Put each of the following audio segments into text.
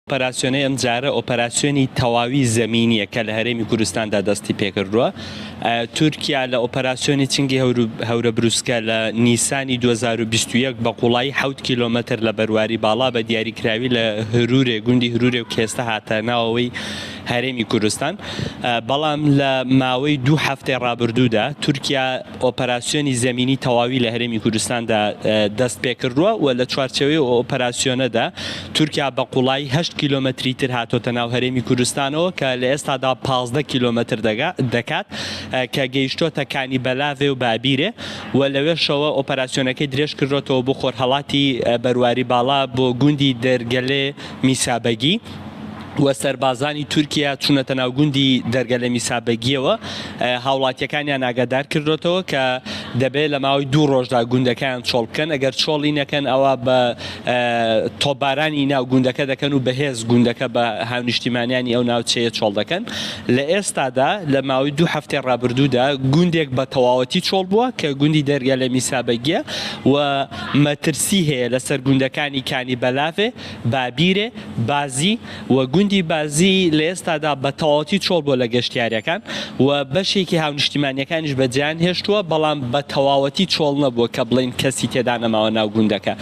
ئۆپەراسیۆنەی ئەم جارە ئۆپەراسیۆنی تەواوی زەمینیە کە لە هەرێمی کوردستاندا دەستی پێکردووە. تورکیا لە ئۆپەراسیۆنی چنگی هەورە بروسکە لە نیسانی 2021 بە قوڵایی 7 کیلۆمەتر لە بەرواری باڵا بە دیاریکراوی لە هەرورێ گوندی هەرورێ و کێستە هاتە ناوەوەی هەرێمی کوردستان. بەڵام لە ماوەی 2 هەفتەی ڕابردوودا تورکیا ئۆپەراسیۆنی زەمینی تەواوی لە هەرێمی کوردستاندا دەست پێکردووە و لە چوارچەوەی ئۆپەراسیۆنەدا تورکیا بە قوڵایی 8 کیلۆمەتری تر هاتۆتە ناو هەرێمی کوردستانەوە کە لە ئێستادا 15 کیلۆمەتر دەکات کە گەیشتۆتە کانی بەلاوێ و بابیرێ و لەوێشەوە ئۆپەراسیۆنەکەی درێژ کردوێتەوە بۆ خۆرهەڵاتی بەرواری باڵا بۆ گوندی دەرگەلێ میسابەگی و سەربازانی تورکیا چوونەتە ناو گوندی دەرگەلە میسابەگیەوە. هاوڵاتیەکانیان ئاگادار کردوێتەوە کە دەبێت لە ماوەی 2 ڕۆژدا گوندەکەیان چۆڵ بکەن، ئەگەر چۆڵی نەکەن ئەوە بە تۆبارانی ناو گوندەکە دەکەن و بەهێز گوندەکە بە هاونیشتیمانیانی ئەو ناوچەیە چۆڵ دەکەن. لە ئێستادا لە ماوەی 2 هەفتەی ڕابردوودا گوندێک بە تەواوەتی چۆڵ بووە کە گوندی دەرگەلە میسابەگیە و مەترسی هەیە لەسەر گوندەکانی کانی بەلاوێ، بابیرێ، بازی و گوندی بازی لە ئێستادا بە تەواوەتی چۆڵ بۆ لە گەشتیارەکان و بەشێکی هاونیشتیمانیەکانیش بەجیان هێشتووە، بەڵام بە تەواوەتی چۆڵ نەبووە کە بڵین کەسی تێدا نەماوە ناو گوندەکە.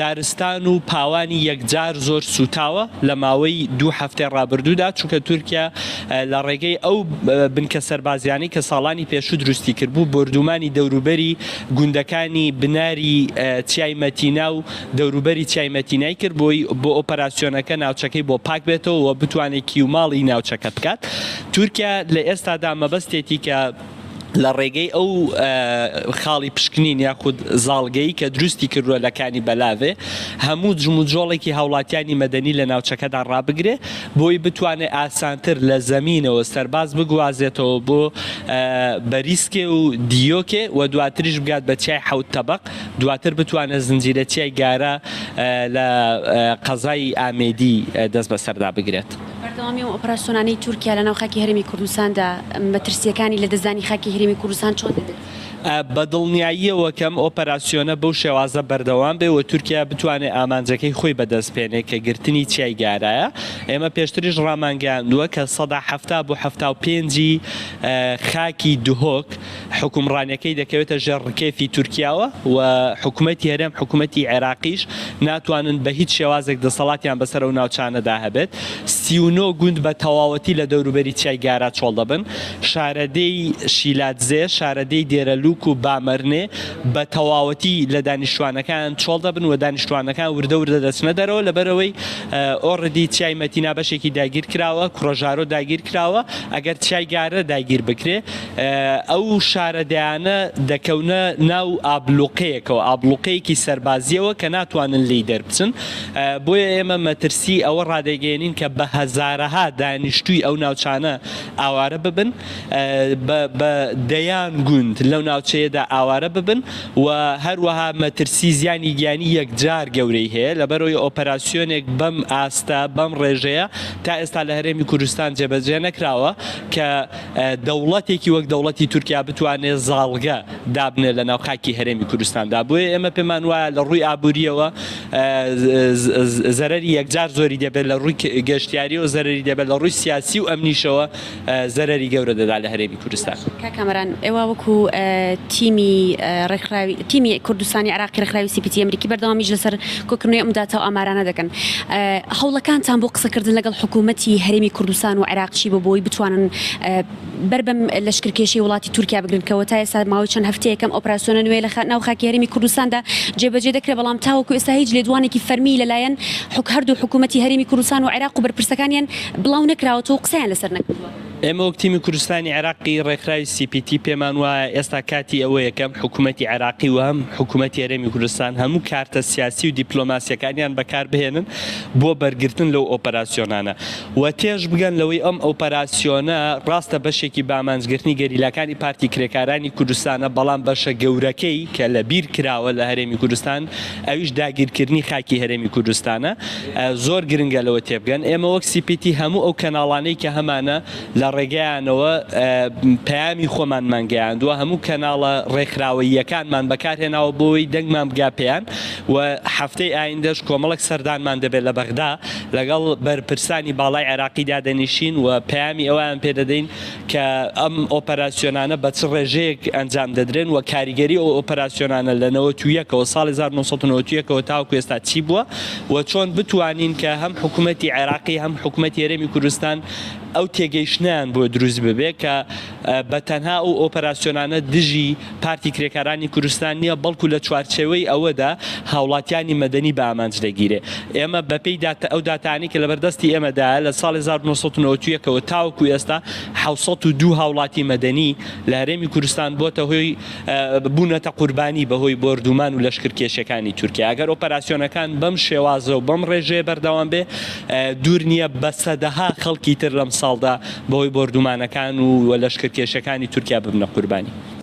دارستان و پاوانی یەکجار زۆر سوتاوە لە ماوەی 2 هەفتەی ڕابردوودا، چونکە تورکیا لە ڕێگەی ئەو بنکە سەربازیانی کە ساڵانی پێشوو دروستی کردبوو بردومانی دەوروبەری گوندەکانی بناری چیای مەتینا و دەوروبەری چیای مەتینای کرد بۆ ئۆپەراسیۆنەکە ناوچەکەی بۆ پاک بێتەوە و بتوانێت کیوماڵی ناوچەکە بکات. تورکیا لە ئێستادا مەبەستێتی کە لە ڕێگەی ئەو خاڵی پشکنین یاخود زاڵگەی کە دروستی کردووە لەکانی بەلاوێ هەموو جموجۆڵێکی هاوڵاتیانی مەدەنی لە ناوچەکەدا ڕابگرێ بۆی بتوانێت ئاسانتر لە زەمینەوە سەرباز بگوازێتەوە بۆ بەریسکێ و دیۆکێ و دواتریش بگات بە چای حەوت تەبەق، دواتر بتوانێت زنجیرە چای گارە لە قەزای ئامێدی دەست بەسەردا بگرێت. بەردەوامی ئۆپەراسیۆنانەی تورکیا لە ناو خاکی هەرێمی کوردستاندا مەترسیەکانی لە دەستدانی خاکی هەرێمی کوردستان چۆن دەبێت؟ بەدڵنیاییەوە کەم ئۆپەراسیۆنە بەو شێوازە بەردەوام بێ و تورکیا بتوانێت ئامانجەکەی خۆی بەدەستپێنێ کە گرتنی چای گارایە. ئێمە پێشتریش ڕامانگەاندووە کە 170 بۆ 75 خاکی دهۆک حکومڕانیەکەی دەکەوێتە ژێر ڕکێفی تورکیاوە و حکوومەتی هەرێم حکوومەتی عێراقیش ناتوانن بە هیچ شێوازێک دەسەڵاتیان بەسەر و ناوچانەدا هەبێت. 39 گوند بە تەواوەتی لە دەوروبەری چای گارە چۆڵ دەبن. شارەدەی شیلاتزێ، شارەدەی دێرەلووک و بامەرنێ بە تەواوەتی لە دانیشتوانەکان چۆڵ دەبن و دانیشتوانەکان وردە دەچنە دەرەوە لەبەرەوەی ئۆڕدی چای مەتینا بەشێکی داگیر کراوە، کوڕەژارۆ داگیر کراوە. ئەگەر چای گارە داگیر بکرێ ئەو شارەدایانە دەکەونە ناو ئابلوقەیەکەوە، ئابلوقەیەکی سەربازیەوە کە ناتوانن لی دەربچن. بۆیە ئێمە مەترسی ئەوە ڕادێگەێنین کە بە هەزارەها دانیشتووی ئەو ناوچانە ئاوارە ببن، بە دەیان گوند لەو ناوچەیەدا ئاوارە ببن و هەروەها مەترسی زیانی گیانی یەکجار گەورەی هەیە. لەبەرەوەی ئۆپەراسیۆنێک بەم ئاستا بەم ڕێژەیە تا ئێستا لە هەرێمی کوردستان جێبەجێ نەکراوە کە دەوڵەتێکی وەک دەوڵەتی تورکیا بتوانێت زاڵگە دابنێ لە ناو خاکی هەرێمی کوردستاندا. بۆیە ئێمە پێمان وایە لە ڕووی ئابووریەوە زەرەری یەکجار زۆری دەبێت لە ڕووی گەشتیاری و زەرری دەبێت لە ڕووی سیاسی و ئەمنیشەوە زەرری گەورە دەدا لە هەرێمی کوردستان. کاکامەران ئێوە وەکو تیمی کوردستانی عراقی ڕێکخراوی CPT ئەمریکی بەردەوامیش لەسەر کۆکردنەوەی ئەم داتا و ئامارانە دەکەن. هەوڵەکانتان بۆ قسەکردن لەگەڵ حکوومەتی هەرێمی کوردستان و عێراقچی بۆی بتوانن بەربەم لەشکرکێشی وڵاتی تورکیا بگرن کەەوە تا ئێستا ماوەی چەند هەفتەیەکەم ئۆپەراسیۆنە نوێ لە ناو خاکی هەرێمی کوردستاندا جێبەجێ دەکرێت، بەڵام تاوەکو ئێستا هیچ لێدوانێکی فەرمی لەلایەن هەردوو حکوومەتی هەرێمی کوردستان و عێراق و بەرپرسەکانیان بڵاو نەکراوەتەوە قسەیان لەسەر نەکردووە. ئێمە وەک تیمی کوردستانی عێراقی ڕێکخراوی CPT پێمان وایە ئێستا کاتی ئەوە یەکەم حکوومەتی عێراقی و هەم حکوومەتی هەرێمی کوردستان هەموو کارتە سیاسی و دیپلۆماسیەکانیان بەکار بهێنن بۆ بەرگرتن لەو ئۆپەراسیۆنانە و تێژ بگەن لەوەی ئەم ئۆپەراسیۆنە ڕاستە بەشێکی بامانجگرتنی گەریلاکانی پارتی کرێکارانی کوردستانە، بەڵام بەشە گەورەکەی کە لە بیر کراوە لە هەرێمی کوردستان ئەویش داگیرکردنی خاکی هەرێمی کوردستانە. زۆر گرنگە لەوە تێبگەن. ئێمە وەک CPT هەموو ئەو کەناڵانەی کە هەمانە لە لە ڕێگەیانەوە پەیامی خۆمان مانگەیاندووە هەموو کەناڵە ڕێکخراوەییەکانمان بەکارهێناوە بۆی دەنگمان بگا پێیان و هەفتەی ئایندەش کۆمەڵک سەردانمان دەبێت لە بەغدا لەگەڵ بەرپرسانی باڵای عێراقیدا دەنیشین و پەیامی ئەویان پێدەدەین کە ئەم ئۆپەراسیۆنانە بە چ ڕێژەیەک ئەنجام دەدرێن و کاریگەری ئەو ئۆپەراسیۆنانە لە 91ەوە ساڵی 1991ەوە تاوەکو ئێستا چی بووە و چۆن بتوانین کە هەم حکوومەتی عێراقی هەم حکوومەتی هەرێمی کوردستان ئەو تێگەیشتیان بۆ دروست ببێ کە بە تەنها ئەو ئۆپەراسیۆنانە دژی پارتی کرێکارانی کوردستان نییە بەڵکو لە چوارچێوەی ئەوەدا هاوڵاتیانی مەدەنی بە ئامانج دەگیرێ. ئێمە بەپێی ئەو داتانی کە لە بەردەستی ئێمەدایە لە ساڵی 1991ەوە تاوەکو ئێستا 702 هاوڵاتی مەدەنی لە هەرێمی کوردستان بۆتە هۆی بوونەتە قوربانی بەهۆی بۆردومان و لەشکرکێشەکانی تورکیا. ئەگەر ئۆپەراسیۆنەکان بەم شێوازە و بەم ڕێژەیە بەردەوام بێ دوور نییە بە سەدەها خەڵکی تر لەم ساڵدا بەهۆی بۆردومانەکان و لەشکرکێشەکانی تورکیا ببنە قوربانی.